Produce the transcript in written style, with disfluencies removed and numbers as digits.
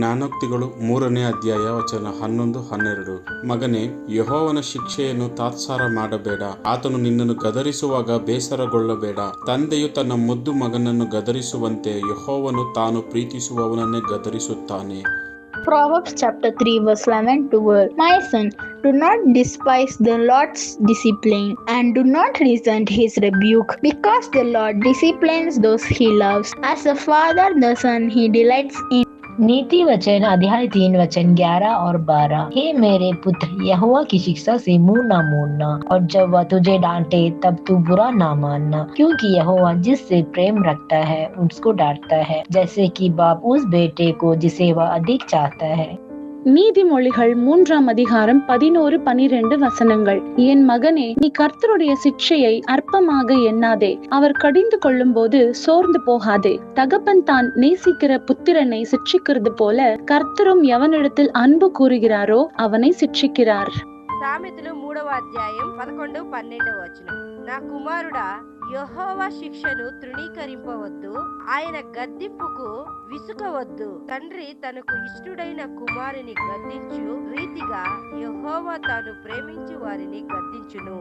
ಜ್ಞಾನೋಕ್ತಿಗಳು 3ನೇ ಅಧ್ಯಾಯ ವಚನ 11-12. ಮಗನೇ, ಯೆಹೋವನ ಶಿಕ್ಷೆಯನ್ನು ತಾತ್ಸಾರ ಮಾಡಬೇಡ, ಆತನು ನಿನ್ನನ್ನು ಗದರಿಸುವಾಗ ಬೇಸರಗೊಳ್ಳಬೇಡ. ತಂದೆಯು ತನ್ನ ಮುದ್ದು ಮಗನನ್ನು ಗದರಿಸುವಂತೆ ಯೆಹೋವನು ತಾನು ಪ್ರೀತಿಸುವವನನ್ನೇ ಗದರಿಸುತ್ತಾನೆ. Proverbs chapter 3 verse 11-12. My son, do not despise the Lord's discipline and do not resent his rebuke, because the Lord disciplines those he loves. As a father, the son he delights in. नीति वचन अध्याय 3 वचन 11 और 12। हे मेरे पुत्र, यहोवा की शिक्षा से मुंह न मोड़ना, और जब वह तुझे डांटे तब तू बुरा ना मानना, क्योंकि यहोवा जिससे प्रेम रखता है उसको डांटता है, जैसे कि बाप उस बेटे को जिसे वह अधिक चाहता है। நீதிமொழிகள் 3ஆம் அதிகாரம் 11-12 வசனங்கள். என் மகனே, நீ கர்த்தருடைய சிட்சையை அற்பமாக எண்ணாதே, அவர் கடிந்து கொள்ளும் போது சோர்ந்து போகாதே. தகப்பன் தான் நேசிக்கிற புத்திரனை சிட்சிக்கிறது போல கர்த்தரும் எவனிடத்தில் அன்பு கூறுகிறாரோ அவனை சிட்சிக்கிறார். సామెతలు 3వ అధ్యాయం 11-12 వచనం. నా కుమారుడా, యెహోవా శిక్షను తృణీకరింపవద్దు, ఆయన గద్దింపుకు విసుకవద్దు. తండ్రి తనకు ఇష్టుడైన కుమారుని గద్దించు రీతిగా యెహోవా తాను ప్రేమించు వారిని గద్దించును.